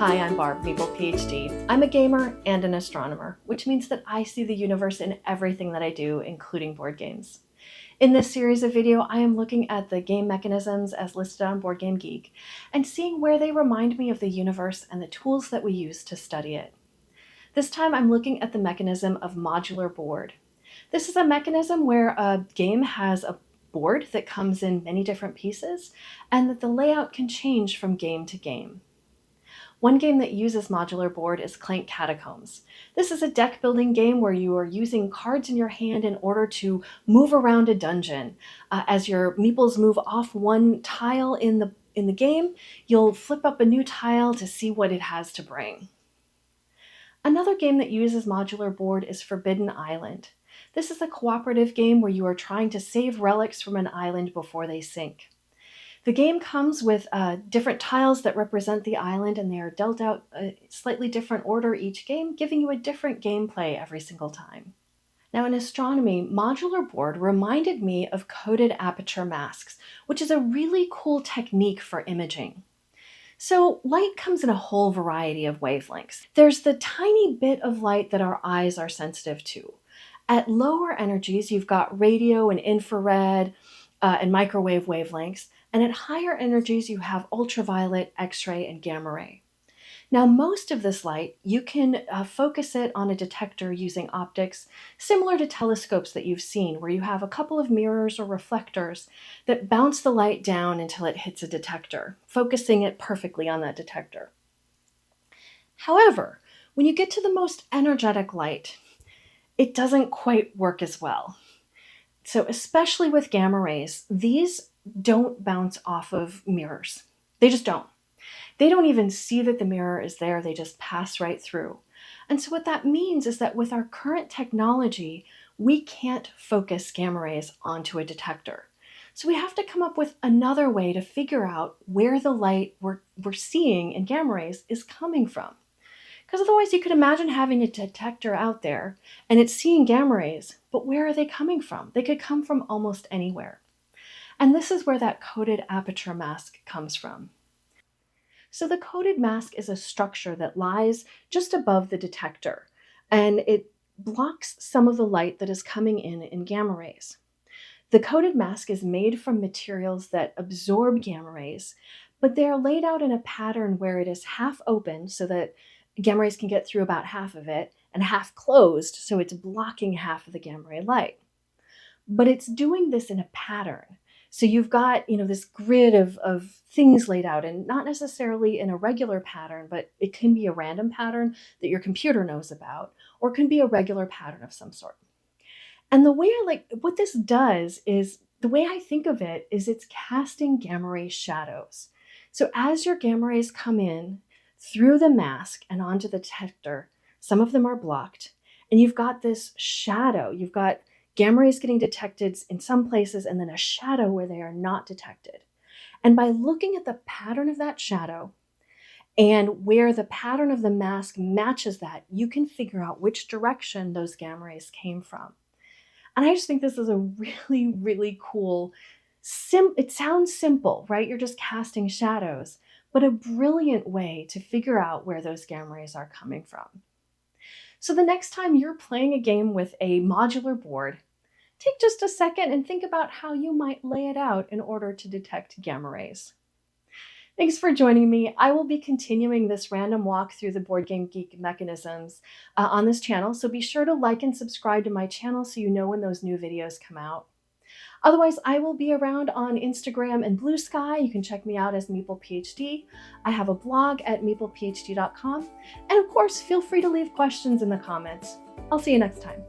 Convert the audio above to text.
Hi, I'm Barb, Meeple PhD. I'm a gamer and an astronomer, which means that I see the universe in everything that I do, including board games. In this series of video, I am looking at the game mechanisms as listed on Board Game Geek and seeing where they remind me of the universe and the tools that we use to study it. This time I'm looking at the mechanism of Modular Board. This is a mechanism where a game has a board that comes in many different pieces and that the layout can change from game to game. One game that uses Modular Board is Clank Catacombs. This is a deck building game where you are using cards in your hand in order to move around a dungeon. As your meeples move off one tile in the game, you'll flip up a new tile to see what it has to bring. Another game that uses Modular Board is Forbidden Island. This is a cooperative game where you are trying to save relics from an island before they sink. The game comes with different tiles that represent the island, and they are dealt out a slightly different order each game, giving you a different gameplay every single time. Now in astronomy, Modular Board reminded me of coded aperture masks, which is a really cool technique for imaging. So light comes in a whole variety of wavelengths. There's the tiny bit of light that our eyes are sensitive to. At lower energies, you've got radio and infrared and microwave wavelengths. And at higher energies, you have ultraviolet, X-ray, and gamma ray. Now, most of this light, you can focus it on a detector using optics similar to telescopes that you've seen, where you have a couple of mirrors or reflectors that bounce the light down until it hits a detector, focusing it perfectly on that detector. However, when you get to the most energetic light, it doesn't quite work as well. So especially with gamma rays, these don't bounce off of mirrors. They just don't. They don't even see that the mirror is there. They just pass right through. And so what that means is that with our current technology, we can't focus gamma rays onto a detector. So we have to come up with another way to figure out where the light we're seeing in gamma rays is coming from. Because otherwise you could imagine having a detector out there and it's seeing gamma rays, but where are they coming from? They could come from almost anywhere. And this is where that coded aperture mask comes from. So the coded mask is a structure that lies just above the detector, and it blocks some of the light that is coming in gamma rays. The coded mask is made from materials that absorb gamma rays, but they are laid out in a pattern where it is half open so that gamma rays can get through about half of it, and half closed so it's blocking half of the gamma ray light. But it's doing this in a pattern. So you've got, this grid of things laid out, and not necessarily in a regular pattern, but it can be a random pattern that your computer knows about, or it can be a regular pattern of some sort. And the way what this does is, the way I think of it is it's casting gamma ray shadows. So as your gamma rays come in through the mask and onto the detector, some of them are blocked, and you've got this shadow. You've got gamma rays getting detected in some places and then a shadow where they are not detected. And by looking at the pattern of that shadow and where the pattern of the mask matches that, you can figure out which direction those gamma rays came from. And I just think this is a really, really cool, it sounds simple, right? You're just casting shadows, but a brilliant way to figure out where those gamma rays are coming from. So the next time you're playing a game with a modular board, take just a second and think about how you might lay it out in order to detect gamma rays. Thanks for joining me. I will be continuing this random walk through the Board Game Geek mechanisms on this channel, so be sure to like and subscribe to my channel so you know when those new videos come out. Otherwise, I will be around on Instagram and Blue Sky. You can check me out as Meeple PhD. I have a blog at meeplephd.com. And of course, feel free to leave questions in the comments. I'll see you next time.